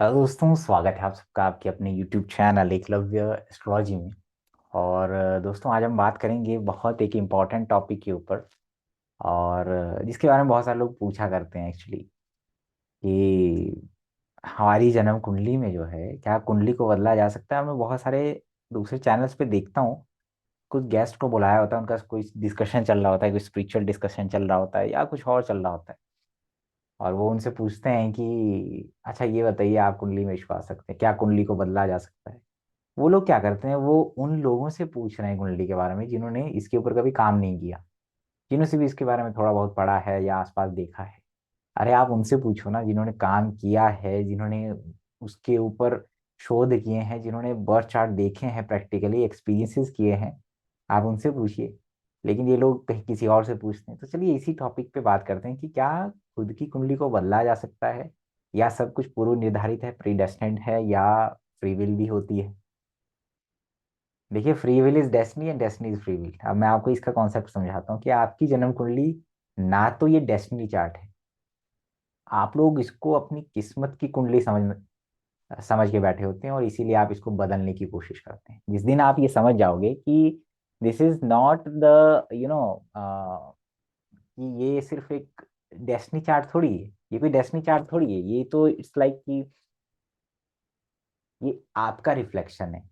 दोस्तों, स्वागत है आप सबका आपके अपने YouTube चैनल एकलव्य एस्ट्रोलॉजी में। और दोस्तों, आज हम बात करेंगे बहुत एक इम्पॉर्टेंट टॉपिक के ऊपर। और जिसके बारे में बहुत सारे लोग पूछा करते हैं एक्चुअली कि हमारी जन्म कुंडली में जो है, क्या कुंडली को बदला जा सकता है। मैं बहुत सारे दूसरे चैनल्स पे देखता हूँ, कुछ गेस्ट को बुलाया होता है, उनका कोई डिस्कशन चल रहा होता है, कोई स्पिरिचुअल डिस्कशन चल रहा होता है या कुछ और चल रहा होता है। और वो उनसे पूछते हैं कि अच्छा ये बताइए, आप कुंडली में विश्वास रखते हैं, क्या कुंडली को बदला जा सकता है। वो लोग क्या करते हैं, वो उन लोगों से पूछ रहे हैं कुंडली के बारे में जिन्होंने इसके ऊपर कभी काम नहीं किया, जिन्होंने भी इसके बारे में थोड़ा बहुत पढ़ा है या आसपास देखा है। अरे आप उनसे पूछो ना, जिन्होंने काम किया है, जिन्होंने उसके ऊपर शोध किए हैं, जिन्होंने बर्थ चार्ट देखे हैं, प्रैक्टिकली एक्सपीरियंसेस किए हैं। आप उनसे पूछिए। लेकिन ये लोग कहीं किसी और से पूछते हैं। तो चलिए इसी टॉपिक पे बात करते हैं कि क्या खुद की कुंडली को बदला जा सकता है, या सब कुछ पूर्व निर्धारित है, प्रीडेस्टिनेड है, या फ्री विल भी होती है। देखिए, free will is destiny and destiny is free will. अब मैं आपको इसका कॉन्सेप्ट समझाता हूँ कि आपकी जन्म कुंडली ना तो ये डेस्टिनी चार्ट है। आप लोग इसको अपनी किस्मत की कुंडली समझ के बैठे होते हैं, और इसीलिए आप इसको बदलने की कोशिश करते हैं। जिस दिन आप ये समझ जाओगे कि दिस इज नॉट द कि ये सिर्फ एक डेस्टिनी चार्ट थोड़ी है, ये कोई डेस्टिनी चार्ट थोड़ी है, ये तो इट्स लाइक कि ये आपका रिफ्लेक्शन है।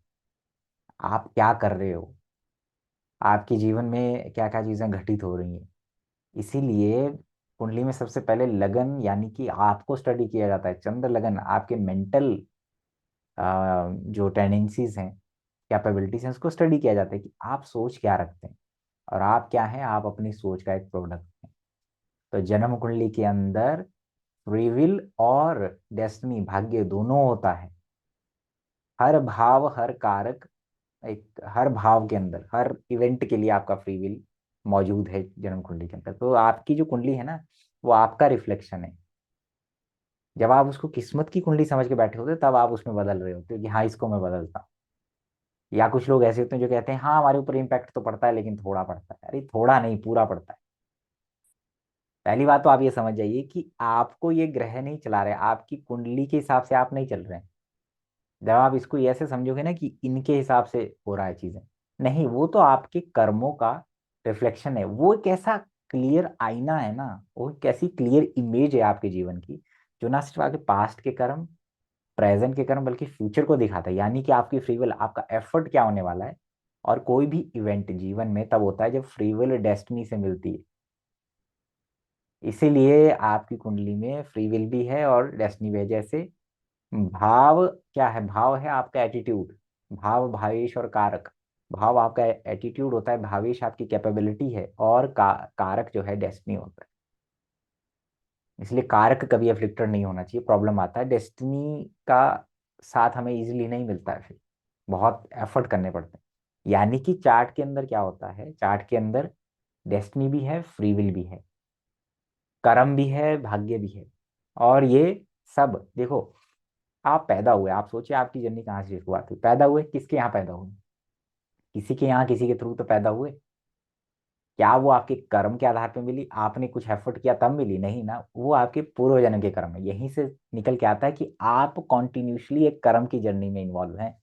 आप क्या कर रहे हो, आपके जीवन में क्या क्या चीजें घटित हो रही हैं। इसीलिए कुंडली में सबसे पहले लगन, यानी कि आपको स्टडी किया जाता है। चंद्र लगन आपके मेंटल जो टेंडेंसीज हैं, कैपेबिलिटीज हैं, उसको स्टडी किया जाता है कि आप सोच क्या रखते हैं, और आप क्या हैं, आप अपनी सोच का एक प्रोडक्ट हैं। तो जन्म कुंडली के अंदर फ्री विल और डेस्टिनी, भाग्य दोनों होता है। हर भाव, हर कारक, एक हर भाव के अंदर, हर इवेंट के लिए आपका फ्री विल मौजूद है जन्म कुंडली के अंदर। तो आपकी जो कुंडली है ना, वो आपका रिफ्लेक्शन है। जब आप उसको किस्मत की कुंडली समझ के बैठे होते हो, तब आप उसमें बदल रहे होते हो कि हाँ, इसको मैं बदलता हूँ। या कुछ लोग ऐसे होते हैं जो कहते हैं हाँ, हमारे ऊपर इम्पैक्ट तो पड़ता है लेकिन थोड़ा पड़ता है। अरे थोड़ा नहीं, पूरा पड़ता है। पहली बात तो आप ये समझ जाइए कि आपको ये ग्रह नहीं चला रहे, आपकी कुंडली के हिसाब से आप नहीं चल रहे हैं। जब आप इसको ऐसे समझोगे ना कि इनके हिसाब से हो रहा है चीजें, नहीं, वो तो आपके कर्मों का रिफ्लेक्शन है। वो एक ऐसा क्लियर आईना है ना, वो एक ऐसी क्लियर इमेज है आपके जीवन की, जो ना सिर्फ आपके पास्ट के कर्म, प्रेजेंट के कर्म, बल्कि फ्यूचर को दिखाता है। यानी कि आपकी फ्री विल, आपका एफर्ट क्या होने वाला है। और कोई भी इवेंट जीवन में तब होता है जब फ्री विल डेस्टिनी से मिलती है। इसीलिए आपकी कुंडली में फ्री विल भी है और डेस्टिनी भी है। जैसे भाव क्या है, भाव है आपका एटीट्यूड। भाव भावेश और कारक। भाव आपका एटीट्यूड होता है, भावेश आपकी कैपेबिलिटी है, और कारक जो है डेस्टिनी होता है। इसलिए कारक कभी अफ्लिक्टेड नहीं होना चाहिए, प्रॉब्लम आता है। डेस्टिनी का साथ हमें इजीली नहीं मिलता है, फिर बहुत एफर्ट करने पड़ते हैं। यानी कि चार्ट के अंदर क्या होता है, चार्ट के अंदर डेस्टिनी भी है, फ्री विल भी है, कर्म भी है, भाग्य भी है। और ये सब देखो, आप पैदा हुए, आप सोचिए आपकी जर्नी कहाँ से शुरुआत हुई। पैदा हुए किसके यहाँ पैदा हुए, किसी के यहाँ, किसी के थ्रू तो पैदा हुए। क्या वो आपके कर्म के आधार पे मिली, आपने कुछ एफर्ट किया तब मिली? नहीं ना, वो आपके पूर्व जन्म के कर्म है। यहीं से निकल के आता है कि आप कॉन्टिन्यूसली एक कर्म की जर्नी में इन्वॉल्व हैं।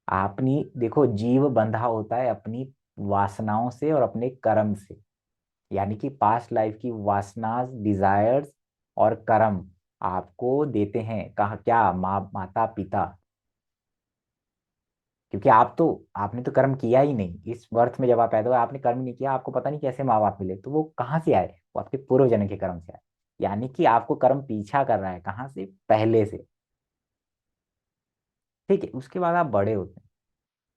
अपनी देखो, जीव बंधा होता है अपनी वासनाओं से और अपने कर्म से। यानी कि पास्ट लाइफ की वासनास, डिजायर्स और कर्म आपको देते हैं कहा क्या, माँ, माता पिता। क्योंकि आपने तो कर्म किया ही नहीं इस बर्थ में। जब आप पैदा हुए आपने कर्म नहीं किया, आपको पता नहीं कैसे माँ बाप मिले, तो वो कहाँ से आए? वो आपके पूर्व जन्म के कर्म से आए। यानी कि आपको कर्म पीछा कर रहा है, कहाँ से? पहले से। ठीक है, उसके बाद आप बड़े होते हैं।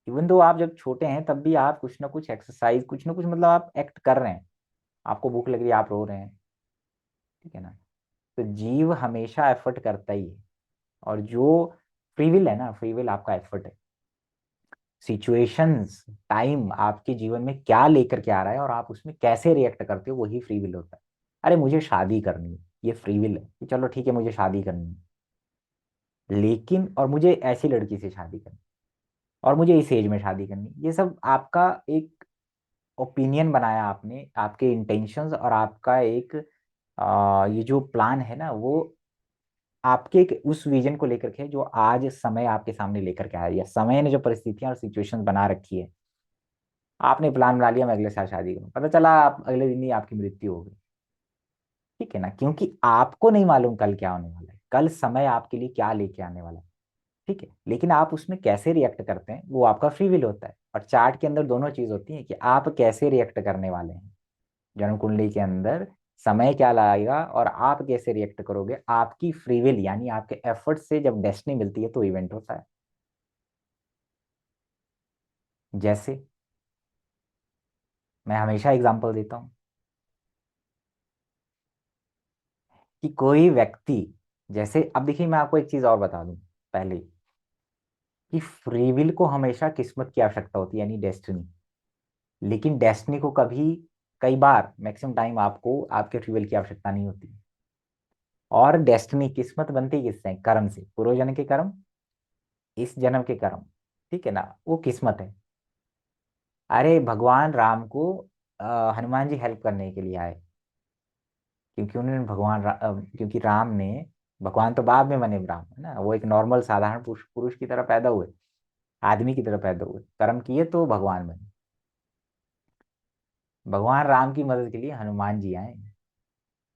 इवन दो आप जब छोटे हैं तब भी आप कुछ ना कुछ एक्सरसाइज, कुछ ना कुछ मतलब आप एक्ट कर रहे हैं। आपको भूख लग रही है, आप रो रहे हैं। ठीक है ना? तो जीव हमेशा एफर्ट करता ही है। और जो फ्री विल है ना, फ्री विल आपका एफर्ट है। सिचुएशंस, टाइम आपके जीवन में क्या लेकर के आ रहा है और आप उसमें कैसे रिएक्ट करते हो, वही फ्री विल होता है। अरे मुझे शादी करनी है, ये फ्री विल है कि चलो ठीक है, मुझे शादी करनी है, लेकिन और मुझे ऐसी लड़की से शादी करनी है, और मुझे इस एज में शादी करनी है। ये सब आपका एक ओपिनियन बनाया आपने, आपके इंटेंशंस और आपका एक ये जो प्लान है ना, वो आपके उस विजन को लेकर के जो आज समय आपके सामने लेकर के आया, या समय ने जो परिस्थितियां और सिचुएशन बना रखी है। आपने प्लान बना लिया मैं अगले साल शादी करूँ, पता चला आप अगले दिन ही आपकी मृत्यु हो गई। ठीक है ना, क्योंकि आपको नहीं मालूम कल क्या होने वाला है, कल समय आपके लिए क्या लेके आने वाला है। ठीक है, लेकिन आप उसमें कैसे रिएक्ट करते हैं वो आपका फ्री विल होता है। और चार्ट के अंदर दोनों चीज होती है कि आप कैसे रिएक्ट करने वाले हैं। जन्म कुंडली के अंदर समय क्या लाएगा और आप कैसे रिएक्ट करोगे, आपकी फ्री विल यानी आपके एफर्ट से जब डेस्टिनी मिलती है तो इवेंट होता है। जैसे मैं हमेशा एग्जांपल देता हूँ कि कोई व्यक्ति, जैसे अब देखिए मैं आपको एक चीज और बता दूं पहले, कि फ्री विल को हमेशा किस्मत की आवश्यकता होती है यानी डेस्टिनी। लेकिन डेस्टिनी को कभी, कई बार मैक्सिमम टाइम आपको आपके फ्री विल की आवश्यकता नहीं होती। और डेस्टिनी किस्मत बनती किससे? कर्म से, पूर्व जन्म के कर्म, इस जन्म के कर्म। ठीक है ना, वो किस्मत है। अरे भगवान राम को हनुमान जी हेल्प करने के लिए आए, क्योंकि उन्होंने क्योंकि राम ने, भगवान तो बाद में बने राम, है ना, वो एक नॉर्मल साधारण पुरुष पुरुष की तरह पैदा हुए, आदमी की तरह पैदा हुए, कर्म किए तो भगवान बने। भगवान राम की मदद के लिए हनुमान जी आए,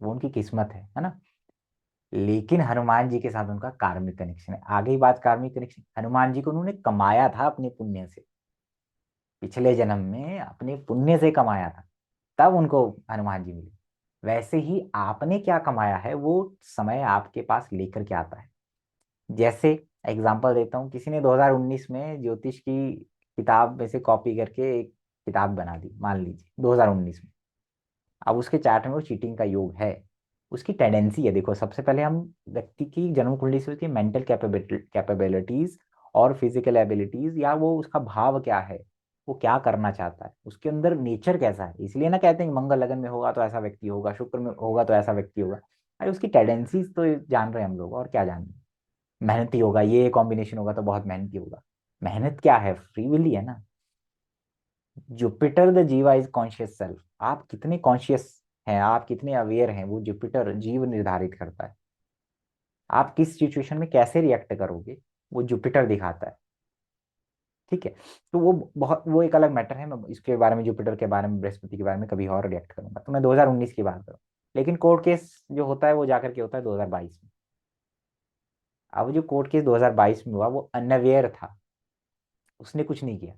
वो उनकी किस्मत है ना। लेकिन हनुमान जी के साथ उनका कार्मिक कनेक्शन है। आगे ही बात कार्मिक कनेक्शन, हनुमान जी को उन्होंने कमाया था अपने पुण्य से, पिछले जन्म में अपने पुण्य से कमाया था, तब उनको हनुमान जी मिले। वैसे ही आपने क्या कमाया है वो समय आपके पास लेकर के आता है। जैसे एग्जांपल देता हूँ, किसी ने 2019 में ज्योतिष की किताब में से कॉपी करके एक किताब बना दी, मान लीजिए 2019 में। अब उसके चार्ट में वो चीटिंग का योग है, उसकी टेंडेंसी है। देखो सबसे पहले हम व्यक्ति की जन्म कुंडली से उसकी मेंटल कैपेबिलिटीज और फिजिकल एबिलिटीज, या वो उसका भाव क्या है, वो क्या करना चाहता है, उसके अंदर नेचर कैसा है। इसलिए ना कहते हैं कि मंगल लगन में होगा तो ऐसा व्यक्ति होगा, शुक्र में होगा तो ऐसा व्यक्ति होगा। अरे उसकी टेंडेंसीज तो जान रहे हैं हम लोग, और क्या जान रहे हैं। मेहनती होगा, ये कॉम्बिनेशन होगा तो बहुत मेहनती होगा। मेहनत क्या है? फ्री विल ही है ना। जुपिटर द जीवा इज कॉन्शियस सेल्फ। आप कितने कॉन्शियस हैं, आप कितने अवेयर हैं, वो जुपिटर जीव निर्धारित करता है। आप किस सिचुएशन में कैसे रिएक्ट करोगे, वो जुपिटर दिखाता है। ठीक है, तो वो बहुत, वो एक अलग मैटर है। मैं इसके बारे में, जुपिटर के बारे में, बृहस्पति के बारे में कभी और रिएक्ट करूंगा। तो मैं 2019 की बात करूँ। लेकिन कोर्ट केस जो होता है वो जाकर के होता है 2022 में। अब जो कोर्ट केस 2022 में हुआ वो अनअवेयर था, उसने कुछ नहीं किया।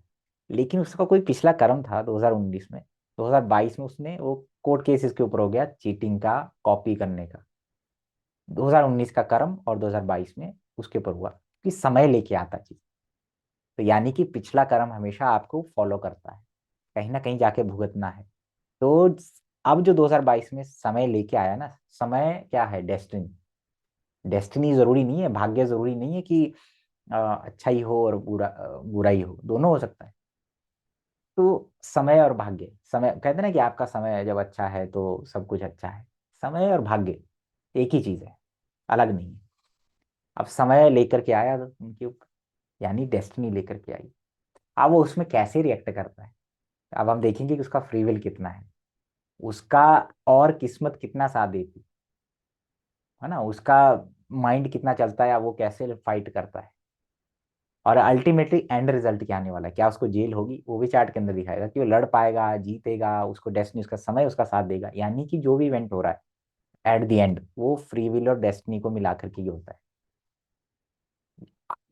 लेकिन उसका कोई पिछला कर्म था 2019 में, 2022 में उसने वो कोर्ट केस इसके ऊपर हो गया चीटिंग का, कॉपी करने का। 2019 का कर्म और 2022 में उसके ऊपर हुआ कि समय लेके आता चीज। तो यानी कि पिछला कर्म हमेशा आपको फॉलो करता है, कहीं ना कहीं जाके भुगतना है। तो अब जो 2022 में समय लेके आया ना, समय क्या है? डेस्टिनी। डेस्टिनी जरूरी नहीं है, भाग्य जरूरी नहीं है कि अच्छा ही हो और बुरा ही हो, दोनों हो सकता है। तो समय और भाग्य, समय कहते हैं ना कि आपका समय जब अच्छा है तो सब कुछ अच्छा है। समय और भाग्य एक ही चीज है, अलग नहीं है। अब समय लेकर के आया तो उनके ऊपर, यानी डेस्टिनी लेकर के आई। अब वो उसमें कैसे रिएक्ट करता है, अब हम देखेंगे कि उसका फ्री विल कितना है, उसका और किस्मत कितना साथ देती है ना, उसका माइंड कितना चलता है, या वो कैसे फाइट करता है। और अल्टीमेटली एंड रिजल्ट क्या आने वाला है, क्या उसको जेल होगी, वो भी चार्ट के अंदर दिखाएगा कि वो लड़ पाएगा, जीतेगा, उसको डेस्टिनी, उसका समय उसका साथ देगा। यानी कि जो भी इवेंट हो रहा है एट द एंड वो फ्री विल और डेस्टिनी को मिलाकर के ही होता है।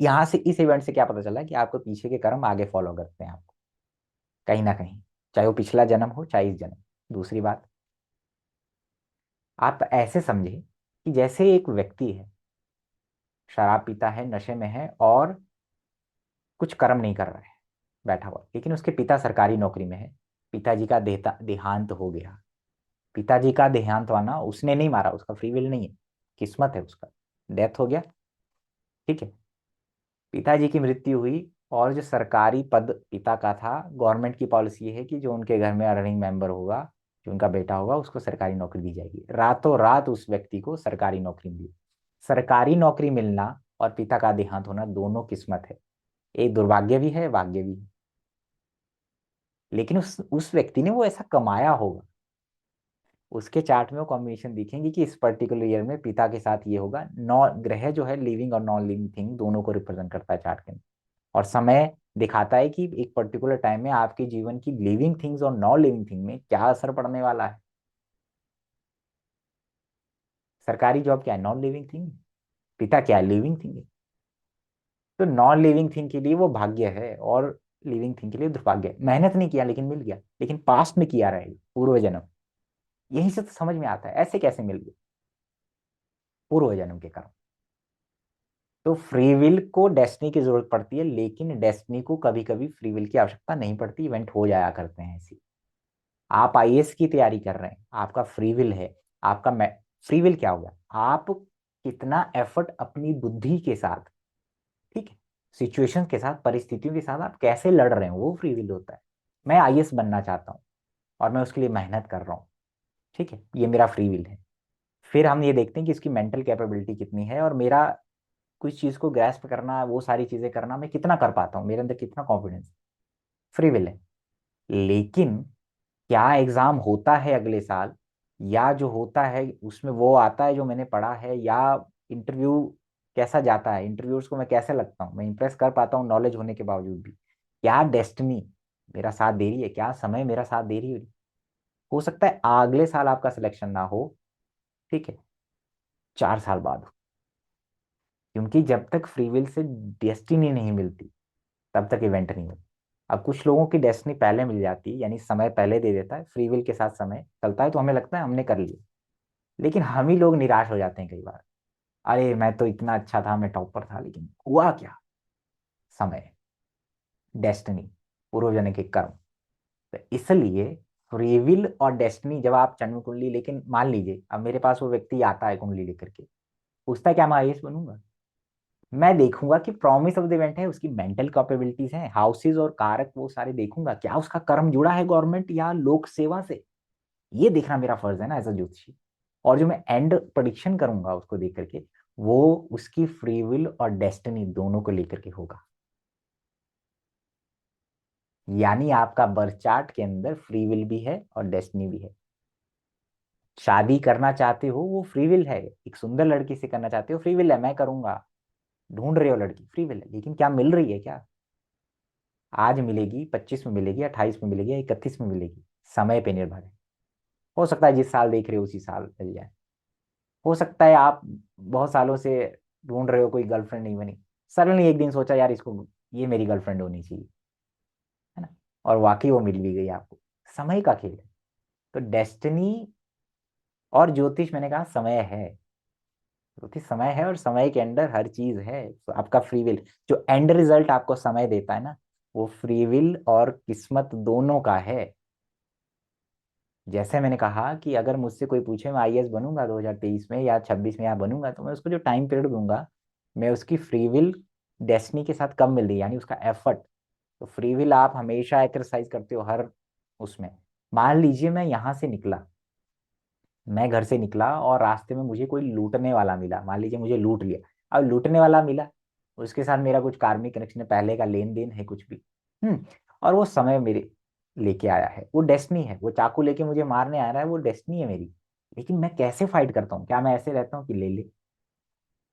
यहाँ से, इस इवेंट से क्या पता चला कि आपको पीछे के कर्म आगे फॉलो करते हैं आपको, कहीं ना कहीं, चाहे वो पिछला जन्म हो चाहे इस जन्म। दूसरी बात, आप ऐसे समझे कि जैसे एक व्यक्ति है, शराब पीता है, नशे में है, और कुछ कर्म नहीं कर रहा है, बैठा हुआ, लेकिन उसके पिता सरकारी नौकरी में है। पिताजी का देहांत हो गया। पिताजी का देहांत होना उसने नहीं मारा, उसका फ्री विल नहीं है, किस्मत है उसका, डेथ हो गया। ठीक है, पिताजी की मृत्यु हुई, और जो सरकारी पद पिता का था, गवर्नमेंट की पॉलिसी है कि जो उनके घर में अर्निंग मेंबर होगा, जो उनका बेटा होगा, उसको सरकारी नौकरी दी जाएगी। रातों रात उस व्यक्ति को सरकारी नौकरी मिली। सरकारी नौकरी मिलना और पिता का देहांत होना दोनों किस्मत है, एक दुर्भाग्य भी है, भाग्य भी है। लेकिन उस व्यक्ति ने वो ऐसा कमाया होगा, उसके चार्ट में वो कॉम्बिनेशन दिखेंगी कि इस पर्टिकुलर ईयर में पिता के साथ ये होगा। नौ ग्रह जो है लिविंग और नॉन लिविंग थिंग दोनों को रिप्रेजेंट करता है चार्ट के अंदर। और समय दिखाता है कि एक पर्टिकुलर टाइम में आपके जीवन की लिविंग थिंग्स और नॉन लिविंग थिंग में क्या असर पड़ने वाला है। सरकारी जॉब क्या है? Non living thing. पिता क्या है? लिविंग थिंग है। तो नॉन लिविंग थिंग के लिए वो भाग्य है और लिविंग थिंग के लिए दुर्भाग्य है। मेहनत नहीं किया लेकिन मिल गया, लेकिन पास्ट में किया रहेगा, पूर्व जन्म। यही से तो समझ में आता है ऐसे कैसे मिल गया, पूर्व जन्म के कारण। तो फ्री विल को डेस्टिनी की जरूरत पड़ती है, लेकिन डेस्टिनी को कभी कभी फ्री विल की आवश्यकता नहीं पड़ती, इवेंट हो जाया करते हैं ऐसी। आप आईएएस की तैयारी कर रहे हैं, आपका फ्री विल है। आपका फ्री विल क्या होगा? आप कितना एफर्ट अपनी बुद्धि के साथ, ठीक है, सिचुएशन के साथ, परिस्थितियों के साथ आप कैसे लड़ रहे हो, वो फ्री विल होता है। मैं आईएएस बनना चाहता हूँ और मैं उसके लिए मेहनत कर रहा हूँ, ठीक है, ये मेरा फ्री विल है। फिर हम ये देखते हैं कि इसकी मेंटल कैपेबिलिटी कितनी है और मेरा कुछ चीज को ग्रैस्प करना, वो सारी चीजें करना मैं कितना कर पाता हूँ, मेरे अंदर कितना कॉन्फिडेंस। फ्री विल है। लेकिन क्या एग्जाम होता है अगले साल, या जो होता है उसमें वो आता है जो मैंने पढ़ा है, या इंटरव्यू कैसा जाता है, इंटरव्यूज को मैं कैसे लगता हूँ, मैं इंप्रेस कर पाता हूँ नॉलेज होने के बावजूद भी, क्या डेस्टिनी मेरा साथ दे रही है, क्या समय मेरा साथ दे रही है। हो सकता है अगले साल आपका सिलेक्शन ना हो, ठीक है, 4 साल बाद हो। क्योंकि जब तक फ्री विल से डेस्टिनी नहीं मिलती तब तक इवेंट नहीं होता। अब कुछ लोगों की डेस्टिनी पहले मिल जाती है, यानी समय पहले दे देता है, फ्री विल के साथ समय चलता है, तो हमें लगता है हमने कर लिया। लेकिन हम ही लोग निराश हो जाते हैं कई बार। अरे मैं तो इतना अच्छा था, मैं टॉपर था, लेकिन हुआ क्या? समय, डेस्टिनी, पूर्वजन्म के कर्म। तो इसलिए फ्री विल और डेस्टिनी, जब आप जन्म कुंडली, लेकिन मान लीजिए अब मेरे पास वो व्यक्ति आता है कुंडली लेकर के, पूछता है क्या मैं आईएएस बनूंगा, मैं देखूंगा कि प्रॉमिस ऑफ द इवेंट है, उसकी मेंटल कैपेबिलिटीज हैं, हाउसेज और कारक वो सारे देखूंगा, क्या उसका कर्म जुड़ा है गवर्नमेंट या लोक सेवा से। ये देखना मेरा फर्ज है ना एज अ ज्योतिषी। और जो मैं एंड प्रोडिक्शन करूंगा उसको देख करके, वो उसकी फ्री विल और डेस्टिनी दोनों को लेकर के होगा। यानी आपका बर्थ चार्ट के अंदर फ्री विल भी है और डेस्टिनी भी है। शादी करना चाहते हो, वो फ्री विल है, एक सुंदर लड़की से करना चाहते हो, फ्री विल है, मैं करूंगा। ढूंढ रहे हो लड़की, फ्री विल है, लेकिन क्या मिल रही है क्या? आज मिलेगी, 25 में मिलेगी, 28 में मिलेगी, 31 में मिलेगी, समय पे निर्भर है। हो सकता है जिस साल देख रहे हो उसी साल मिल जाए। हो सकता है आप बहुत सालों से ढूंढ रहे हो, कोई गर्लफ्रेंड नहीं बनी, सडनली एक दिन सोचा यार इसको, ये मेरी गर्लफ्रेंड होनी चाहिए, है ना, और वाकई वो मिल भी गई आपको। समय का खेल है। तो डेस्टिनी और ज्योतिष, मैंने कहा समय है, ज्योतिष समय है, और समय के अंदर हर चीज है। तो आपका फ्री विल, जो एंड रिजल्ट आपको समय देता है ना, वो फ्री विल और किस्मत दोनों का है। जैसे मैंने कहा कि अगर मुझसे कोई पूछे मैं आईएएस बनूंगा 2023 में या 26 में, या बनूंगा, तो मैं उसको जो टाइम पीरियड दूंगा, मैं उसकी फ्री विल डेस्टिनी के साथ कब मिल रही है, यानी उसका एफर्ट। तो फ्री विल आप हमेशा एक्सरसाइज करते हो हर उसमें। मान लीजिए मैं यहाँ से निकला, मैं घर से निकला और रास्ते में मुझे कोई लूटने वाला मिला, मान लीजिए मुझे लूट लिया। अब लूटने वाला मिला, उसके साथ मेरा कुछ कार्मिक कनेक्शन है, पहले का लेन देन है कुछ भी, और वो समय मेरे लेके आया है, वो डेस्टिनी है, वो चाकू लेके मुझे मारने आ रहा है, वो डेस्टिनी है मेरी। लेकिन मैं कैसे फाइट करता हूँ, क्या मैं ऐसे रहता हूँ कि ले ले?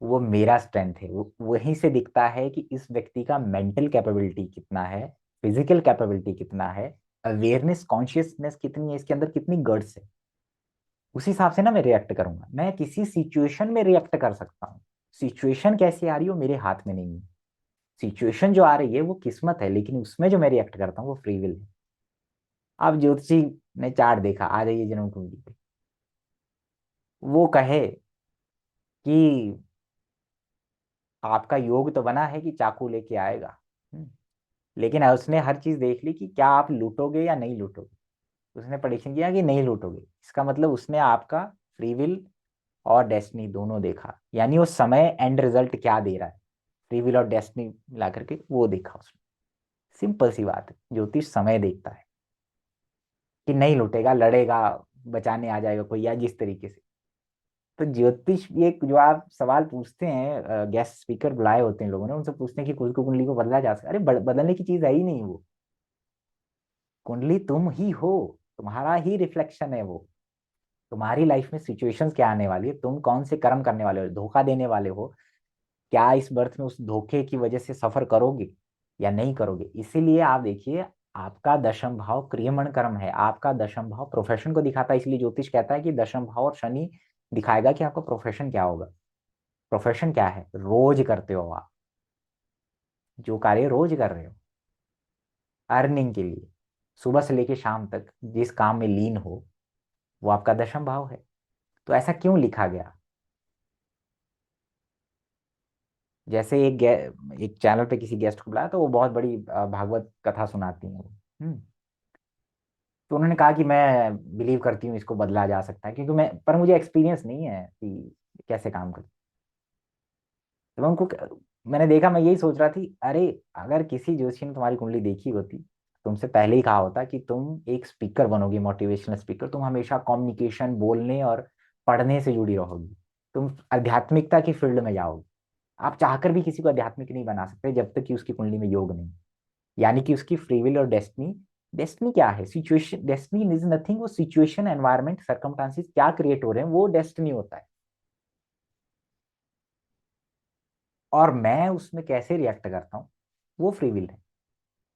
वो मेरा स्ट्रेंथ है, वो वहीं से दिखता है कि इस व्यक्ति का मेंटल कैपेबिलिटी कितना है, फिजिकल कैपेबिलिटी कितना है, अवेयरनेस कॉन्शियसनेस कितनी है, इसके अंदर कितनी गट्स है। उस हिसाब से ना मैं रिएक्ट करूंगा। मैं किसी सिचुएशन में रिएक्ट कर सकता हूँ, सिचुएशन कैसी आ रही हो मेरे हाथ में नहीं है। सिचुएशन जो आ रही है वो किस्मत है, लेकिन उसमें जो मैं रिएक्ट करता हूँ वो फ्री विल है। अब ज्योतिषी ने चार्ट देखा, आ जाइए जन्म कुंडली पे, वो कहे कि आपका योग तो बना है कि चाकू लेके आएगा, लेकिन उसने हर चीज देख ली कि क्या आप लूटोगे या नहीं लूटोगे। उसने प्रेडिक्शन किया कि नहीं लूटोगे, इसका मतलब उसने आपका फ्री विल और डेस्टिनी दोनों देखा, यानी वो समय एंड रिजल्ट क्या दे रहा है, फ्री विल और डेस्टिनी मिला करके वो देखा उसने। सिंपल सी बात है, ज्योतिष समय देखता है कि नहीं लूटेगा, लड़ेगा, बचाने आ जाएगा कोई, या जिस तरीके से। तो ज्योतिष, ये जो आप सवाल पूछते हैं, गेस्ट स्पीकर बुलाए होते हैं लोगों ने, उनसे पूछते हैं कि खुद को कुंडली को बदला जा सकता है? अरे बदलने की चीज है ही नहीं वो। कुंडली तुम ही हो, तुम्हारा ही रिफ्लेक्शन है वो। तुम्हारी लाइफ में सिचुएशंस क्या आने वाली है, तुम कौन से कर्म करने वाले हो, धोखा देने वाले हो, क्या इस बर्थ में उस धोखे की वजह से सफर करोगे या नहीं करोगे। इसीलिए आप देखिए, आपका दशम भाव क्रियमण कर्म है, आपका दशम भाव प्रोफेशन को दिखाता है। इसलिए ज्योतिष कहता है कि दशम भाव और शनि दिखाएगा कि आपका प्रोफेशन क्या होगा। प्रोफेशन क्या है, रोज करते हो आप जो कार्य रोज कर रहे हो अर्निंग के लिए, सुबह से लेकर शाम तक जिस काम में लीन हो, वो आपका दशम भाव है। तो ऐसा क्यों लिखा गया। जैसे एक चैनल पे किसी गेस्ट को बुलाया, तो वो बहुत बड़ी भागवत कथा सुनाती हैं वो। तो उन्होंने कहा कि मैं बिलीव करती हूँ इसको बदला जा सकता है, क्योंकि मैं, पर मुझे एक्सपीरियंस नहीं है कि कैसे काम कर। तो मैं उनको, मैंने देखा, मैं यही सोच रहा थी, अरे अगर किसी जोशी ने तुम्हारी कुंडली देखी होती, तुमसे पहले ही कहा होता कि तुम एक स्पीकर बनोगी, मोटिवेशनल स्पीकर, तुम हमेशा कम्युनिकेशन, बोलने और पढ़ने से जुड़ी रहोगी, तुम आध्यात्मिकता की फील्ड में जाओगे। आप चाहकर भी किसी को आध्यात्मिक नहीं बना सकते जब तक कि उसकी कुंडली में योग नहीं, यानी कि उसकी फ्री विल और डेस्टिनी। डेस्टिनी क्या है, सिचुएशन, डेस्टिनी इज नथिंग, वो सिचुएशन, एनवायरनमेंट, सर्कमस्टांसिस क्या क्रिएट हो रहे हैं, वो डेस्टिनी होता है। और मैं उसमें कैसे रिएक्ट करता हूँ, वो फ्री विल है।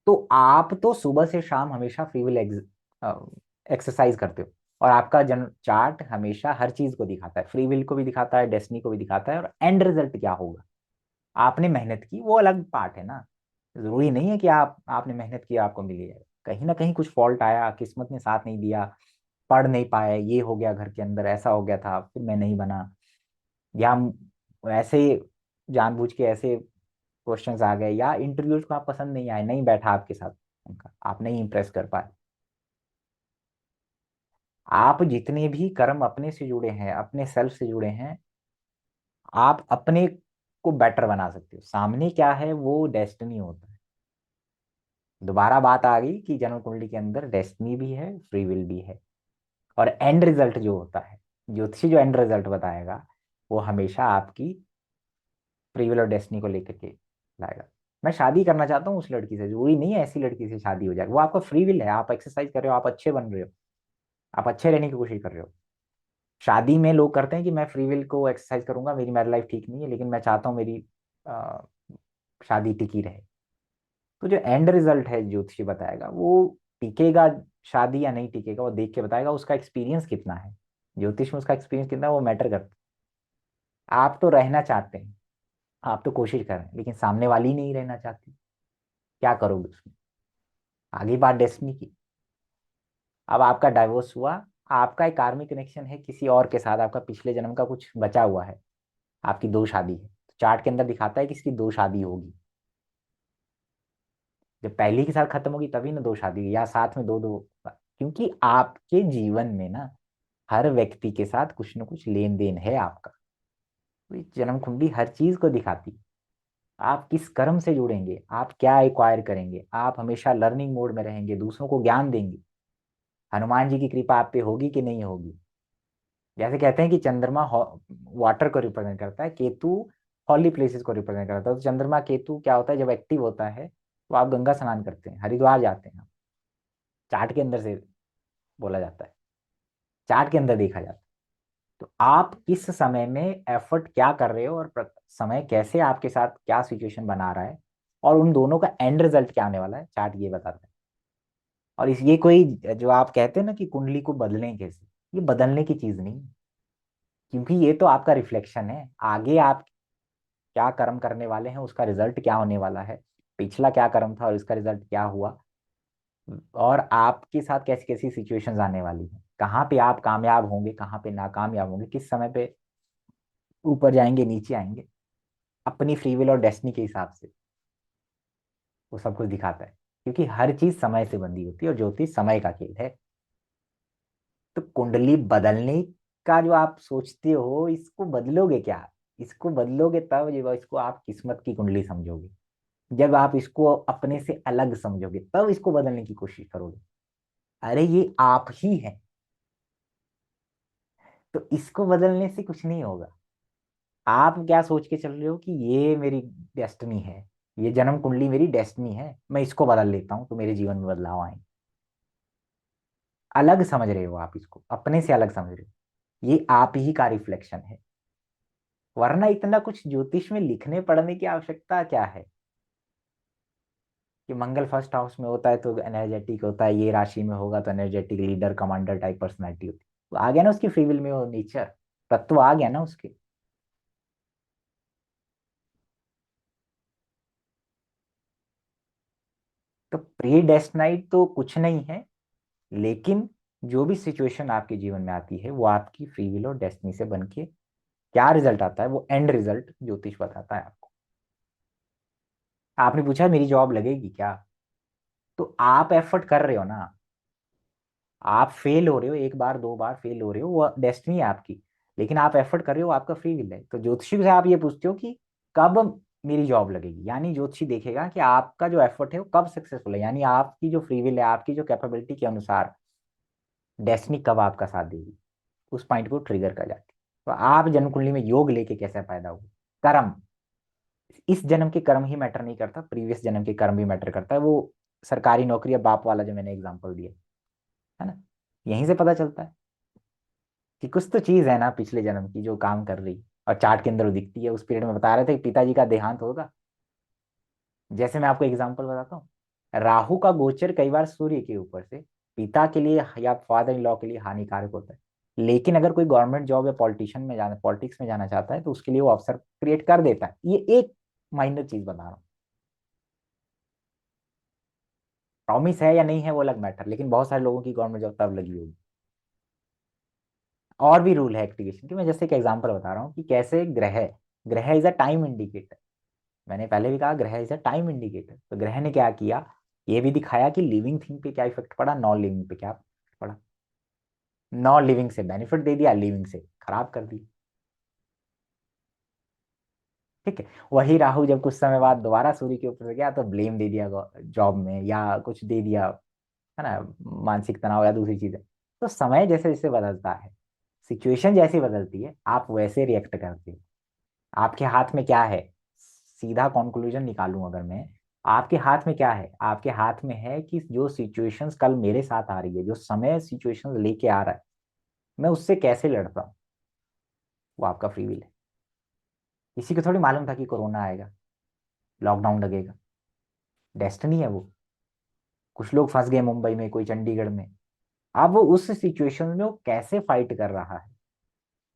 तो आप तो सुबह से शाम हमेशा फ्री विल एक्सरसाइज करते हो, और आपका जन्म चार्ट हमेशा हर चीज को दिखाता है, फ्री विल को भी दिखाता है, डेस्टिनी को भी दिखाता है, और एंड रिजल्ट क्या होगा। आपने मेहनत की वो अलग पार्ट है ना। जरूरी नहीं है कि आपने मेहनत की आपको मिली है, कहीं ना कहीं कुछ फॉल्ट आया, किस्मत ने साथ नहीं दिया, पढ़ नहीं पाए, ये हो गया, घर के अंदर ऐसा हो गया था, फिर मैं नहीं बना, या ऐसे जानबूझ के ऐसे क्वेश्चंस आ गए, या इंटरव्यूज को आप पसंद नहीं आए, नहीं बैठा आपके साथ उनका, आप नहीं इंप्रेस कर पाए। आप जितने भी कर्म अपने से जुड़े हैं, अपने सेल्फ से जुड़े हैं, आप अपने को बेटर बना सकते हो। सामने क्या है वो डेस्टिनी होता है। दोबारा बात आ गई कि जन्म कुंडली के अंदर डेस्टिनी भी है, फ्री विल भी है, और एंड रिजल्ट जो होता है, ज्योतिषी जो एंड रिजल्ट बताएगा, वो हमेशा आपकी फ्री विल और डेस्टिनी को लेकर के लाएगा। मैं शादी करना चाहता हूँ उस लड़की से, जरूरी नहीं है ऐसी लड़की से शादी हो जाए, वो आपका फ्री विल है, आप एक्सरसाइज कर रहे हो, आप अच्छे बन रहे हो, आप अच्छे रहने की कोशिश कर रहे हो। शादी में लोग करते हैं कि मैं फ्री विल को एक्सरसाइज करूंगा, मेरी मैरिज लाइफ ठीक नहीं है, लेकिन मैं चाहता हूँ मेरी अ, शादी टिकी रहे। तो जो एंड रिजल्ट है ज्योतिषी बताएगा, वो टिकेगा शादी या नहीं टिकेगा, वो देख के बताएगा उसका एक्सपीरियंस कितना है। ज्योतिष में उसका एक्सपीरियंस कितना है, वो मैटर करता है। आप तो रहना चाहते हैं, आप तो कोशिश कर रहे हैं, लेकिन सामने वाली नहीं रहना चाहती, क्या करोगे उसमें। आगे बात डेस्टिनी की। अब आपका डाइवोर्स हुआ, आपका एक कार्मिक कनेक्शन है किसी और के साथ, आपका पिछले जन्म का कुछ बचा हुआ है, आपकी दो शादी है, तो चार्ट के अंदर दिखाता है कि इसकी दो शादी होगी। जब पहली के साथ खत्म होगी तभी ना दो शादी होगी, या साथ में दो दो, क्योंकि आपके जीवन में ना हर व्यक्ति के साथ कुछ न कुछ लेन देन है आपका। तो ये जन्म कुंडली हर चीज को दिखाती है। आप किस कर्म से जुड़ेंगे, आप क्या एक्वायर करेंगे, आप हमेशा लर्निंग मोड में रहेंगे, दूसरों को ज्ञान देंगे, हनुमान जी की कृपा आप पे होगी कि नहीं होगी। जैसे कहते हैं कि चंद्रमा वाटर को रिप्रेजेंट करता है, केतु हॉली प्लेसेस को रिप्रेजेंट करता है। तो चंद्रमा केतु क्या होता है, जब एक्टिव होता है तो आप गंगा स्नान करते हैं, हरिद्वार जाते हैं, चार्ट के अंदर से बोला जाता है, चार्ट के अंदर देखा जाता है। तो आप किस समय में एफर्ट क्या कर रहे हो, और समय कैसे आपके साथ क्या सिचुएशन बना रहा है, और उन दोनों का एंड रिजल्ट क्या आने वाला है, चार्ट ये बताता है। और इस ये कोई, जो आप कहते हैं ना कि कुंडली को बदलें कैसे, ये बदलने की चीज नहीं है, क्योंकि ये तो आपका रिफ्लेक्शन है। आगे आप क्या कर्म करने वाले हैं, उसका रिजल्ट क्या होने वाला है, पिछला क्या कर्म था और इसका रिजल्ट क्या हुआ, और आपके साथ कैसी कैसी सिचुएशंस आने वाली हैं, कहाँ पे आप कामयाब होंगे, कहाँ पे नाकामयाब होंगे, किस समय पे ऊपर जाएंगे, नीचे आएंगे, अपनी फ्री विल और डेस्टिनी के हिसाब से वो सब कुछ दिखाता है। क्योंकि हर चीज समय से बंधी होती है, और ज्योतिष समय का खेल है। तो कुंडली बदलने का जो आप सोचते हो, इसको बदलोगे क्या, इसको बदलोगे तब जब इसको आप किस्मत की कुंडली समझोगे, जब आप इसको अपने से अलग समझोगे, तब इसको बदलने की कोशिश करोगे। अरे ये आप ही हैं, तो इसको बदलने से कुछ नहीं होगा। आप क्या सोच के चल रहे हो कि ये मेरी डेस्टिनी है, ये जन्म कुंडली मेरी डेस्टिनी है, मैं इसको बदल लेता हूँ तो मेरे जीवन में बदलाव आए। अलग समझ रहे हो आप, इसको अपने से अलग समझ रहे हो। ये आप ही का रिफ्लेक्शन है। वरना इतना कुछ ज्योतिष में लिखने पढ़ने की आवश्यकता क्या है कि मंगल फर्स्ट हाउस में होता है तो एनर्जेटिक होता है, ये राशि में होगा तो energetic leader commander type personality होती है। तो आ गया ना उसकी फ्री विल में वो नेचर, तत्व आ गया ना उसके। तो प्री डेस्टिनाइड तो कुछ नहीं है, लेकिन जो भी सिचुएशन आपके जीवन में आती है वो आपकी फ्री विल और डेस्टिनी से बन के क्या रिजल्ट आता है वो एंड रिजल्ट ज्योतिष बताता है आपको। आपने पूछा मेरी जॉब लगेगी क्या, तो आप एफर्ट कर रहे हो ना। आप फेल हो रहे हो, एक बार दो बार फेल हो रहे हो, वो डेस्टिनी है आपकी, लेकिन आप एफर्ट कर रहे हो, आपका फ्री विल है। तो ज्योतिषी से आप ये पूछते हो कि कब मेरी जॉब लगेगी, यानी ज्योतिषी देखेगा कि आपका जो एफर्ट है वो कब सक्सेसफुल है, यानी आपकी जो फ्री विल है, आपकी जो कैपेबिलिटी के अनुसार डेस्टिनी कब आपका साथ देगी, उस पॉइंट को ट्रिगर कर जाती है। तो आप जन्म कुंडली में योग लेके कैसे पैदा हुए, कर्म, इस जन्म के कर्म ही मैटर नहीं करता, प्रीवियस जन्म के कर्म भी मैटर करता है। वो सरकारी नौकरी या बाप वाला जो मैंने एग्जांपल दिया है ना, यहीं से पता चलता है कि कुछ तो चीज है ना पिछले जन्म की जो काम कर रही, और चार्ट के अंदर वो दिखती है। उस पीरियड में बता रहे थे कि पिताजी का देहांत होगा। जैसे मैं आपको एग्जांपल बताता हूँ, राहु का गोचर कई बार सूर्य के ऊपर से पिता के लिए या फादर इन लॉ के लिए हानिकारक होता है। लेकिन अगर कोई गवर्नमेंट जॉब या पॉलिटिशियन में जाना, पॉलिटिक्स में जाना चाहता है तो उसके लिए वो अवसर क्रिएट कर देता है। ये एक माइनर चीज बता रहा हूँ। प्रॉमिस है या नहीं है वो अलग मैटर, लेकिन बहुत सारे लोगों की गवर्नमेंट जॉब तब लगी होगी। और भी रूल है एक्टिवेशन की। मैं जैसे एक एग्जांपल बता रहा हूँ कि कैसे ग्रह, ग्रह इज अ टाइम इंडिकेटर। मैंने पहले भी कहा ग्रह इज अ टाइम इंडिकेटर। तो ग्रह ने क्या किया, ये भी दिखाया कि लिविंग थिंग पे क्या इफेक्ट पड़ा, नॉन लिविंग पे क्या पड़ा। नॉन लिविंग से बेनिफिट दे दिया, लिविंग से खराब कर दिया। ठीक है। वही राहु जब कुछ समय बाद दोबारा सूर्य के ऊपर गया तो ब्लेम दे दिया जॉब में, या कुछ दे दिया, है ना, मानसिक तनाव या दूसरी चीजें। तो समय जैसे जैसे बदलता है, सिचुएशन जैसी बदलती है, आप वैसे रिएक्ट करते हो। आपके हाथ में क्या है, सीधा कंक्लूजन निकालूं अगर मैं, आपके हाथ में क्या है, आपके हाथ में है कि जो सिचुएशंस कल मेरे साथ आ रही है, जो समय सिचुएशंस लेके आ रहा है, मैं उससे कैसे लड़ता हूँ, वो आपका फ्री विल है। किसी को थोड़ी मालूम था कि कोरोना आएगा, लॉकडाउन लगेगा, डेस्टिनी है वो। कुछ लोग फंस गए मुंबई में, कोई चंडीगढ़ में। अब वो उस सिचुएशन में वो कैसे फाइट कर रहा है,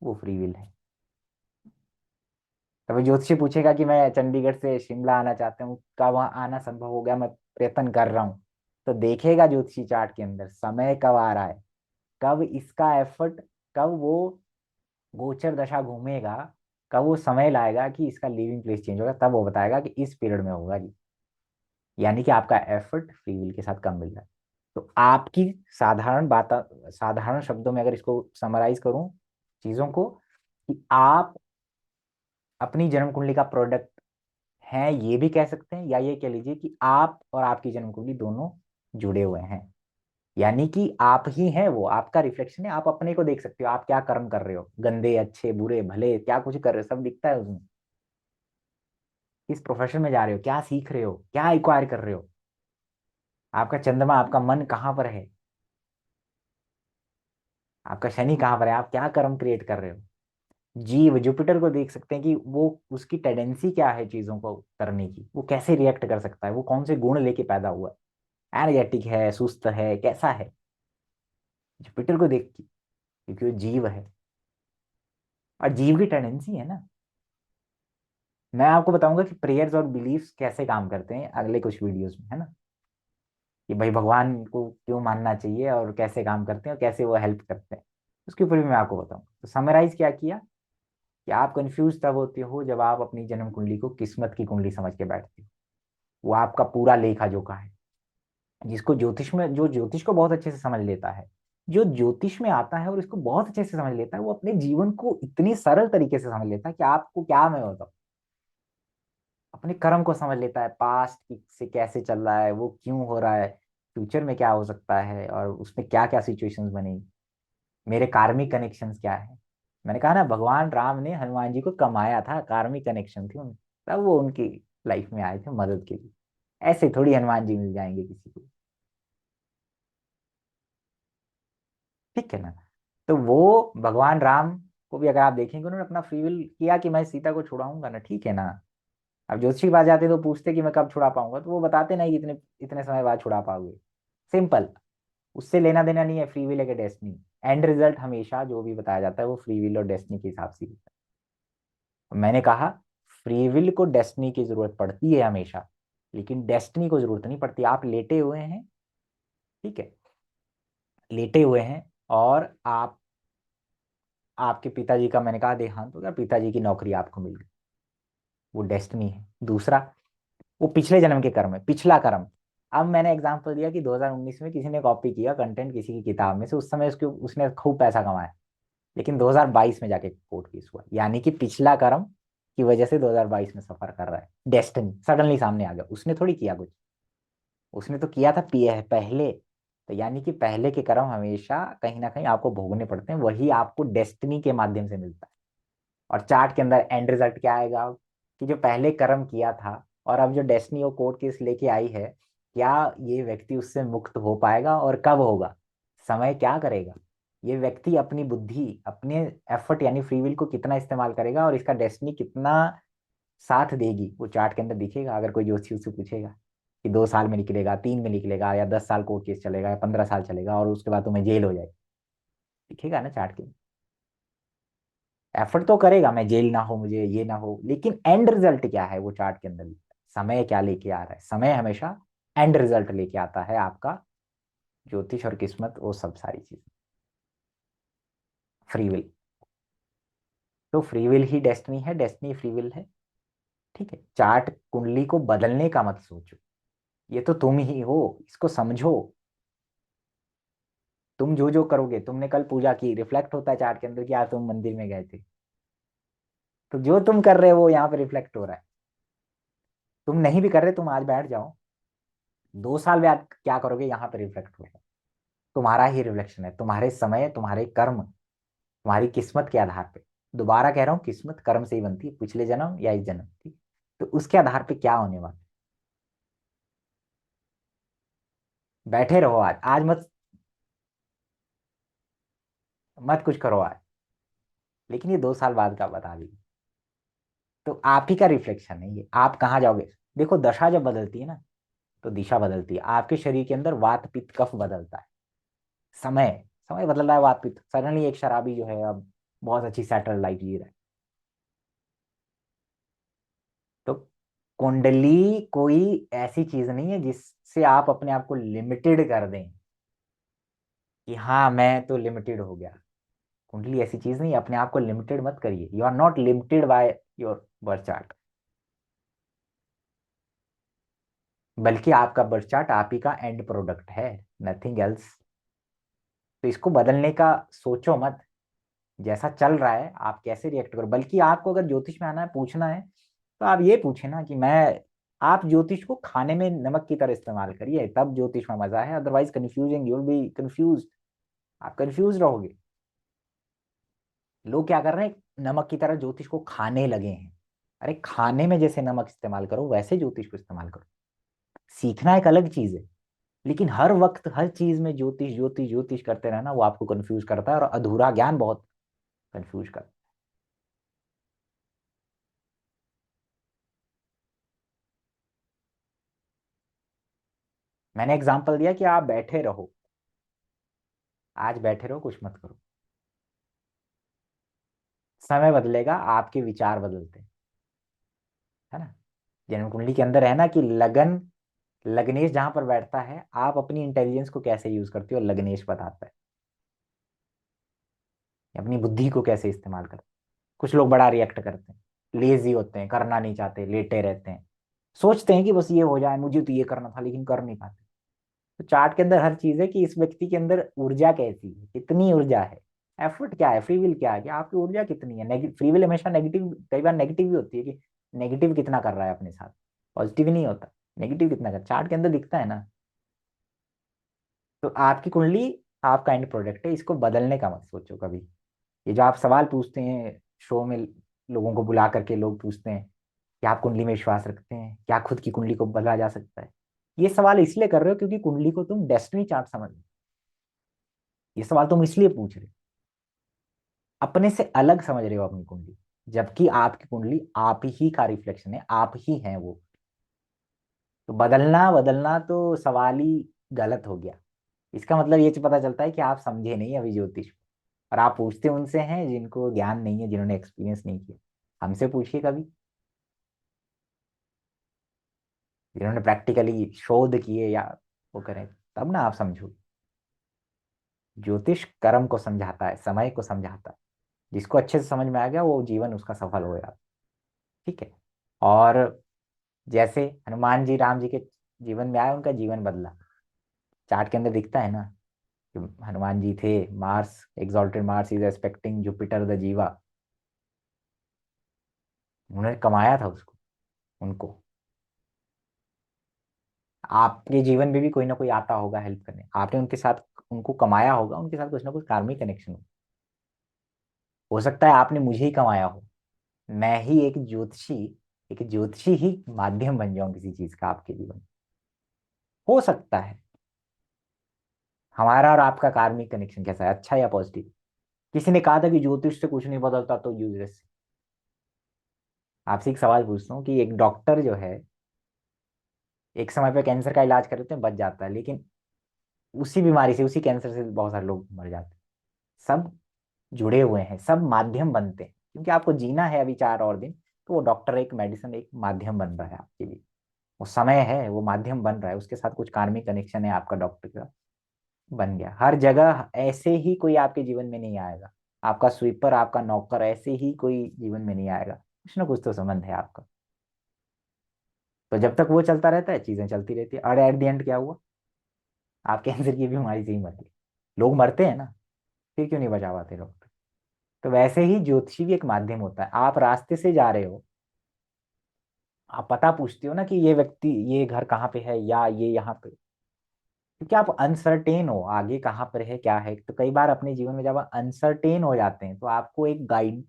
वो फ्री विल है। तभी ज्योतिषी पूछेगा कि मैं चंडीगढ़ से शिमला आना चाहता हूँ, कब वहां आना संभव हो गया, मैं प्रयत्न कर रहा हूँ। तो देखेगा ज्योतिषी चार्ट के अंदर समय कब आ रहा है, कब इसका एफर्ट, कब वो गोचर दशा घूमेगा, कब वो समय लाएगा कि इसका लिविंग प्लेस चेंज होगा, तब वो बताएगा कि इस पीरियड में होगा जी। यानी कि आपका एफर्ट फ्री विल के साथ कम मिल रहा है। तो आपकी साधारण बात, साधारण शब्दों में अगर इसको समराइज करूं चीजों को, कि आप अपनी जन्म कुंडली का प्रोडक्ट हैं, ये भी कह सकते हैं, या ये कह लीजिए कि आप और आपकी जन्म कुंडली दोनों जुड़े हुए हैं। यानी कि आप ही हैं, वो आपका रिफ्लेक्शन है। आप अपने को देख सकते हो, आप क्या कर्म कर रहे हो, गंदे अच्छे बुरे भले क्या कुछ कर रहे हो, सब दिखता है उसमें। किस प्रोफेशन में जा रहे हो, क्या सीख रहे हो, क्या एक्वायर कर रहे हो, आपका चंद्रमा, आपका मन कहाँ पर है, आपका शनि कहाँ पर है, आप क्या कर्म क्रिएट कर रहे हो। जीव जुपिटर को देख सकते हैं कि वो उसकी टेंडेंसी क्या है चीजों को करने की, वो कैसे रिएक्ट कर सकता है, वो कौन से गुण लेके पैदा हुआ है, एनर्जेटिक है, सुस्त है, कैसा है। जुपिटर को देख के, क्योंकि वो जीव है, और जीव की टेंडेंसी है ना। मैं आपको बताऊंगा कि प्रेयर्स और बिलीफ्स कैसे काम करते हैं अगले कुछ वीडियोस में, है ना, कि भाई भगवान को क्यों मानना चाहिए और कैसे काम करते हैं और कैसे वो हेल्प करते हैं, उसके ऊपर भी मैं आपको बताऊंगा। तो समराइज क्या किया कि आप कंफ्यूज तब होते हो जब आप अपनी जन्म कुंडली को किस्मत की कुंडली समझ के बैठते हो। वो आपका पूरा लेखा जोखा है, जिसको ज्योतिष में, जो ज्योतिष को बहुत अच्छे से समझ लेता है, जो ज्योतिष में आता है और इसको बहुत अच्छे से समझ लेता है, वो अपने जीवन को इतनी सरल तरीके से समझ लेता है कि आपको क्या मैं बताऊं, अपने कर्म को समझ लेता है, पास्ट से कैसे चल रहा है, वो क्यों हो रहा है, फ्यूचर में क्या हो सकता है, और उसमें क्या क्या सिचुएशंस बनेगी, मेरे कार्मिक कनेक्शंस क्या है। मैंने कहा ना, भगवान राम ने हनुमान जी को कमाया था, कार्मिक कनेक्शन थे उनके, तब वो उनकी लाइफ में आए थे मदद के लिए। ऐसे थोड़ी हनुमान जी मिल जाएंगे किसी को। ठीक है ना। तो वो भगवान राम को भी अगर आप देखेंगे, उन्होंने अपना फ्री विल किया कि मैं सीता को छुड़ाऊंगा ना, ठीक है ना। अब ज्योतिषी के पास जाते तो पूछते कि मैं कब छुड़ा पाऊंगा, तो वो बताते नहीं कि इतने इतने समय बाद छुड़ा पाओगे। सिंपल। उससे लेना देना नहीं है फ्री विल है डेस्टिनी। एंड रिजल्ट हमेशा जो भी बताया जाता है वो फ्री विल और डेस्टिनी के हिसाब से ही होता है। मैंने कहा फ्री विल को डेस्टिनी की जरूरत पड़ती है हमेशा, लेकिन डेस्टिनी को जरूरत नहीं पड़ती। आप लेटे हुए हैं, ठीक है, लेटे हुए हैं, और आप, आपके पिताजी का मैंने कहा देहांत हो गया, पिताजी की नौकरी आपको मिल गई, वो डेस्टिनी है। दूसरा, वो पिछले जन्म के कर्म है, पिछला कर्म। अब मैंने एग्जांपल दिया कि 2019 में किसी ने कॉपी किया कंटेंट किसी की किताब में से, उस समय उसके उसने खूब पैसा कमाया, लेकिन 2022 में जाके कोर्ट केस हुआ, यानी कि पिछला कर्म की वजह से 2022 में सफर कर रहा है। डेस्टिनी सडनली सामने आ गया, उसने थोड़ी किया कुछ, उसने तो किया था पहले। तो यानी कि पहले के कर्म हमेशा कहीं ना कहीं आपको भोगने पड़ते हैं, वही आपको डेस्टिनी के माध्यम से मिलता है। और चार्ट के अंदर एंड रिजल्ट क्या आएगा, कि जो पहले कर्म किया था और अब जो डेस्टिनी और कोर्ट केस लेके आई है, क्या ये व्यक्ति उससे मुक्त हो पाएगा और कब होगा, समय क्या करेगा, ये व्यक्ति अपनी बुद्धि, अपने एफर्ट यानी फ्री विल को कितना इस्तेमाल करेगा, और इसका डेस्टिनी कितना साथ देगी, वो चार्ट के अंदर दिखेगा। अगर कोई ज्योतिषी उससे पूछेगा कि 2 साल में निकलेगा, 3 में निकलेगा, या 10 साल कोर्ट केस चलेगा, या 15 साल चलेगा, और उसके बाद तुम्हें जेल हो जाएगी, दिखेगा ना चार्ट के। एफर्ट तो करेगा, मैं जेल ना हो, मुझे ये ना हो, लेकिन एंड रिजल्ट क्या है वो चार्ट के अंदर लिखता है। समय क्या लेके आ रहा है, समय हमेशा एंड रिजल्ट लेके आता है आपका, ज्योतिष और किस्मत वो सब सारी चीज। फ्री विल, तो फ्री विल ही डेस्टिनी है, डेस्टिनी फ्री विल है, ठीक है। चार्ट कुंडली को बदलने का मत सोचो, ये तो तुम ही हो, इसको समझो। तुम जो जो करोगे, तुमने कल पूजा की, रिफ्लेक्ट होता है चार्ट के अंदर कि आज तुम मंदिर में गए थे, तो जो तुम कर रहे हो वो यहाँ पे रिफ्लेक्ट हो रहा है। तुम नहीं भी कर रहे, तुम आज बैठ जाओ, 2 साल बाद क्या करोगे यहाँ पे रिफ्लेक्ट हो रहा है। तुम्हारा ही रिफ्लेक्शन है, तुम्हारे समय, तुम्हारे कर्म, तुम्हारी किस्मत के आधार पे। दोबारा कह रहा हूँ, किस्मत कर्म से ही बनती है, पिछले जन्म या इस जन्म, ठीक। तो उसके आधार पे क्या होने वाला। बैठे रहो आज, आज मत, मत कुछ करो आज, लेकिन ये 2 साल बाद का बता दी। तो आप ही का रिफ्लेक्शन है ये, आप कहाँ जाओगे। देखो दशा जब बदलती है ना, तो दिशा बदलती है। आपके शरीर के अंदर वात पित्त कफ बदलता है, समय, समय बदल रहा है, वात पित्त। सडनली एक शराबी जो है अब बहुत अच्छी सेटल लाइफ जी रहा है। तो कुंडली कोई ऐसी चीज नहीं है जिससे आप अपने आप को लिमिटेड कर दें, कि हाँ मैं तो लिमिटेड हो गया। कुंडली ऐसी चीज नहीं है, अपने आप को लिमिटेड मत करिए। You are not limited by your birth chart, बल्कि आपका बर्थ चार्ट आप ही का एंड प्रोडक्ट है, नथिंग एल्स। तो इसको बदलने का सोचो मत। जैसा चल रहा है आप कैसे रिएक्ट करो। बल्कि आपको अगर ज्योतिष में आना है, पूछना है, तो आप ये पूछे ना कि मैं, आप ज्योतिष को खाने में नमक की तरह इस्तेमाल करिए, तब ज्योतिष में मजा है। Otherwise confusing, you will be confuse, आप कंफ्यूज रहोगे। लोग क्या कर रहे हैं, नमक की तरह ज्योतिष को खाने लगे हैं। अरे खाने में जैसे नमक इस्तेमाल करो, वैसे ज्योतिष को इस्तेमाल करो। सीखना एक अलग चीज है, लेकिन हर वक्त हर चीज में ज्योतिष ज्योतिष ज्योतिष करते रहना, वो आपको कंफ्यूज करता है, और अधूरा ज्ञान बहुत कंफ्यूज करता है। मैंने एग्जाम्पल दिया कि आप बैठे रहो, आज बैठे रहो, कुछ मत करो। समय बदलेगा, आपके विचार बदलते हैं, है ना। जन्म कुंडली के अंदर है ना कि लगन, लग्नेश जहां पर बैठता है, आप अपनी इंटेलिजेंस को कैसे यूज करते हो, लग्नेश बताता है। अपनी बुद्धि को कैसे इस्तेमाल करते हैं। कुछ लोग बड़ा रिएक्ट करते हैं, लेजी होते हैं, करना नहीं चाहते, लेटे रहते हैं, सोचते हैं कि बस ये हो जाए, मुझे तो ये करना था, लेकिन कर नहीं पाते। तो चार्ट के अंदर हर चीज है कि इस व्यक्ति के अंदर ऊर्जा कैसी है, कितनी ऊर्जा है, एफर्ट क्या है, फ्री विल क्या है, कि आपकी ऊर्जा कितनी है। फ्री विल हमेशा नेगेटिव, कई बार नेगेटिव भी होती है, कि नेगेटिव कितना कर रहा है अपने साथ, पॉजिटिव नहीं होता। नेगेटिव कितना कर, चार्ट के अंदर दिखता है ना। तो आपकी कुंडली आपका एंड प्रोडक्ट है, इसको बदलने का मत सोचो कभी। ये जो आप सवाल पूछते हैं शो में, लोगों को बुला करके लोग पूछते हैं कि आप कुंडली में विश्वास रखते हैं, क्या खुद की कुंडली को बदला जा सकता है। ये सवाल इसलिए कर रहे हो क्योंकि कुंडली को तुम डेस्टिनी चार्ट समझ, ये सवाल तुम इसलिए पूछ रहे हो। अपने से अलग समझ रहे हो अपनी कुंडली, जबकि आपकी कुंडली आप ही का रिफ्लेक्शन है, आप ही हैं वो। तो बदलना बदलना तो सवाल ही गलत हो गया। इसका मतलब ये पता चलता है कि आप समझे नहीं अभी ज्योतिष, और आप पूछते उनसे हैं जिनको ज्ञान नहीं है, जिन्होंने एक्सपीरियंस नहीं किया। हमसे पूछिए कभी, जिन्होंने प्रैक्टिकली शोध किए या वो करें, तब ना आप समझो। ज्योतिष कर्म को समझाता है, समय को समझाता है। जिसको अच्छे से समझ में आ गया वो जीवन उसका सफल हो गया। ठीक है। और जैसे हनुमान जी राम जी के जीवन में आए, उनका जीवन बदला। चार्ट के अंदर दिखता है ना कि हनुमान जी थे, Mars exalted, Mars is expecting Jupiter the जीवा। उन्होंने कमाया था उसको, उनको। आपके जीवन में भी कोई ना कोई आता होगा हेल्प करने, आपने उनके साथ उनको कमाया होगा, उनके साथ कुछ ना कुछ कार्मिक कनेक्शन हो सकता है आपने मुझे ही कमाया हो। मैं ही एक ज्योतिषी ही माध्यम बन जाऊं किसी चीज का आपके जीवन में। हो सकता है। हमारा और आपका कार्मिक कनेक्शन कैसा है, अच्छा या पॉजिटिव? किसी ने कहा था कि ज्योतिष से कुछ नहीं बदलता तो यूजलेस। आपसे एक सवाल पूछता हूँ कि एक डॉक्टर जो है, एक समय पे कैंसर का इलाज कर लेते हैं, बच जाता है, लेकिन उसी बीमारी से, उसी कैंसर से बहुत सारे लोग मर जाते हैं। सब जुड़े हुए हैं, सब माध्यम बनते हैं, क्योंकि आपको जीना है अभी 4 और दिन। तो वो डॉक्टर एक मेडिसिन एक माध्यम बन रहा है आपके लिए। वो समय है, वो माध्यम बन रहा है, उसके साथ कुछ कार्मिक कनेक्शन है आपका डॉक्टर का, बन गया। हर जगह ऐसे ही कोई आपके जीवन में नहीं आएगा। आपका स्वीपर, आपका नौकर ऐसे ही कोई जीवन में नहीं आएगा, कुछ ना कुछ तो संबंध है आपका। तो जब तक वो चलता रहता है, चीजें चलती रहती है, और एट द एंड क्या हुआ? आप कैंसर की बीमारी से ही मर गए। लोग मरते हैं ना, फिर क्यों नहीं बचा पाते लोग? तो वैसे ही ज्योतिषी भी एक माध्यम होता है। आप रास्ते से जा रहे हो, आप पता पूछते हो ना कि ये व्यक्ति, ये घर कहाँ पे है, या ये यहाँ पे, क्योंकि आप अनसर्टेन हो आगे कहाँ पर है क्या है। तो कई बार अपने जीवन में जब आप अनसर्टेन हो जाते हैं, तो आपको एक गाइड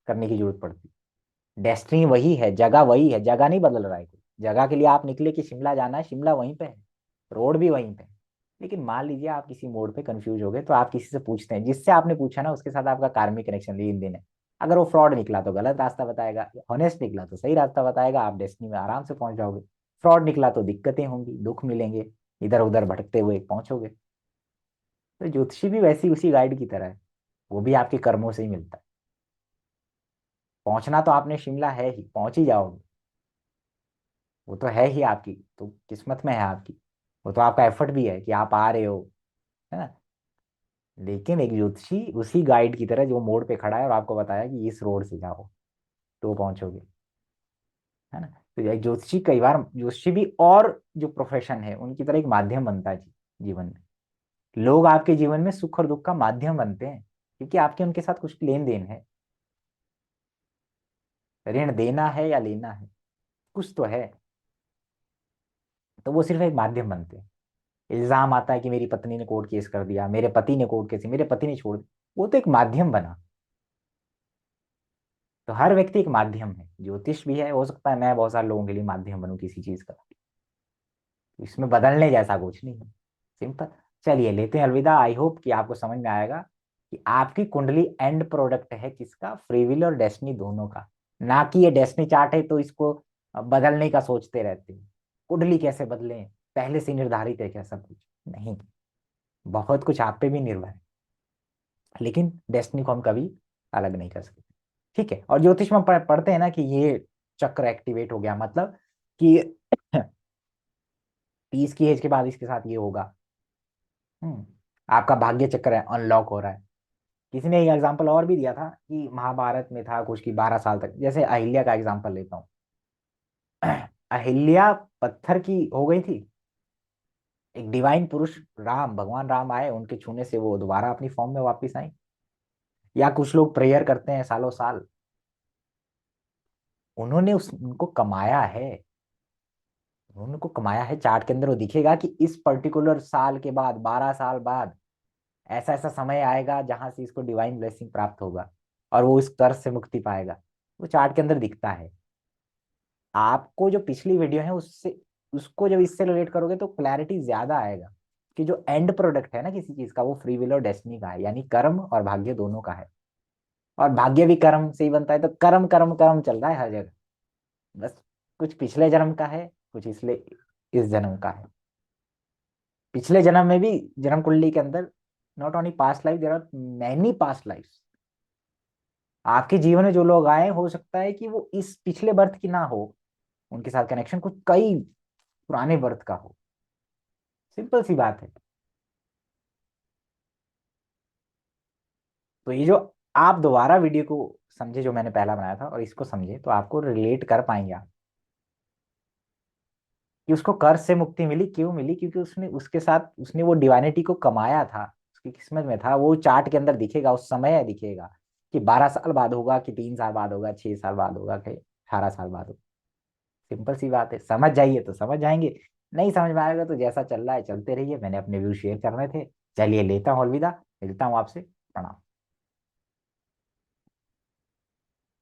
करने की जरूरत पड़ती है। डेस्टिनी वही है, जगह वही है, जगह नहीं बदल रहा है कोई। जगह के लिए आप निकले कि शिमला जाना है, शिमला वहीं पे है, रोड भी वहीं पे है। लेकिन मान लीजिए आप किसी मोड़ पे कंफ्यूज हो गए, तो आप किसी से पूछते हैं, जिससे आपने पूछा ना उसके साथ आपका कार्मिक कनेक्शन, लेन देन है। अगर वो फ्रॉड निकला तो गलत रास्ता बताएगा, हॉनेस्ट निकला तो सही रास्ता बताएगा, आप डेस्टिनी में आराम से पहुंच जाओगे। फ्रॉड निकला तो दिक्कतें होंगी, दुख मिलेंगे, इधर उधर भटकते हुए पहुंचोगे। तो ज्योतिषी भी वैसी उसी गाइड की तरह है, वो भी आपके कर्मों से ही मिलता है। पहुंचना तो आपने शिमला है ही, पहुंच ही जाओगे। वो तो है ही आपकी, तो किस्मत में है आपकी। वो तो आपका एफर्ट भी है कि आप आ रहे हो, है ना। लेकिन एक ज्योतिषी उसी गाइड की तरह जो मोड़ पे खड़ा है और आपको बताया कि इस रोड से जाओ, तो पहुंचोगे, है ना। तो एक ज्योतिषी, कई बार ज्योतिषी भी और जो प्रोफेशन है उनकी तरह एक माध्यम बनता है जीवन में। लोग आपके जीवन में सुख और दुख का माध्यम बनते हैं, क्योंकि आपके उनके साथ कुछ लेन देन है। ऋण देना है या लेना है, कुछ तो है। तो वो सिर्फ एक माध्यम बनते हैं। इल्जाम आता है कि मेरी पत्नी ने कोर्ट केस कर दिया, मेरे पति ने कोर्ट केस, मेरे पति ने छोड़ दिया, वो तो एक माध्यम बना। तो हर व्यक्ति एक माध्यम है, ज्योतिष भी है। हो सकता है मैं बहुत सारे लोगों के लिए माध्यम बनूं किसी चीज का। इसमें बदलने जैसा कुछ नहीं है, सिंपल। चलिए लेते हैं अलविदा। आई होप कि आपको समझ में आएगा कि आपकी कुंडली एंड प्रोडक्ट है किसका, फ्री विल और डेस्टिनी दोनों का। ना कि ये डेस्टिनी चार्ट है तो इसको बदलने का सोचते रहते हैं। कुंडली कैसे बदलें, पहले से निर्धारित है क्या सब कुछ? नहीं, बहुत कुछ आप पे भी निर्भर है। लेकिन डेस्टिनी को हम कभी अलग नहीं कर सकते। ठीक है। और ज्योतिष में पढ़ते हैं ना कि ये चक्र एक्टिवेट हो गया, मतलब कि 30 की एज के बाद इसके साथ ये होगा। हम्म आपका भाग्य चक्र है अनलॉक हो रहा है। किसी ने एक एग्जांपल और भी दिया था कि महाभारत में था कुछ की 12 साल तक, जैसे अहिल्या का एग्जांपल लेता हूँ। अहिल्या पत्थर की हो गई थी, एक डिवाइन पुरुष राम, भगवान राम आए, उनके छूने से वो दोबारा अपनी फॉर्म में वापस आई। या कुछ लोग प्रेयर करते हैं सालों साल, उन्होंने उनको कमाया है। उनको कमाया है, चार्ट के अंदर वो दिखेगा कि इस पर्टिकुलर साल के बाद, 12 साल बाद, ऐसा ऐसा समय आएगा जहां से इसको डिवाइन ब्लेसिंग प्राप्त होगा, और वो इस कर्ज से मुक्ति पाएगा। वो चार्ट के अंदर दिखता है। आपको जो पिछली वीडियो है उससे, उसको जब इससे रिलेट करोगे तो क्लैरिटी ज्यादा आएगा कि जो एंड प्रोडक्ट है ना किसी चीज का, वो फ्री विल और डेस्टिनी का है, यानी कर्म और भाग्य दोनों का है। और भाग्य भी कर्म से ही बनता है, तो कर्म कर्म कर्म चल रहा है हर जगह। बस कुछ पिछले जन्म का है, कुछ इसलिए इस जन्म का है। पिछले जन्म में भी, जन्म कुंडली के अंदर, not only past life, there are many past life. आपके जीवन में जो लोग आए, हो सकता है कि वो इस पिछले बर्थ की ना हो, उनके साथ कनेक्शन कुछ कई पुराने बर्थ का हो। सिंपल सी बात है। तो ये जो आप दोबारा वीडियो को समझे, जो मैंने पहला बनाया था, और इसको समझे, तो आपको रिलेट कर पाएंगे आप कि उसको कर्ज से मुक्ति मिली। क्यों मिली? क्योंकि उसने उसके साथ उसने वो डिवाइनिटी को कमाया था, उसकी किस्मत में था। वो चार्ट के अंदर दिखेगा, उस समय दिखेगा कि 12 साल बाद होगा, कि 3 साल बाद होगा, 6 साल बाद होगा, कि 18 साल बाद होगा। सिंपल सी बात है। समझ जाइए तो समझ जाएंगे, नहीं समझ में आएगा तो जैसा चल रहा है चलते रहिए। मैंने अपने व्यू शेयर करने थे। चलिए, लेता हूँ अलविदा, मिलता हूँ आपसे। प्रणाम।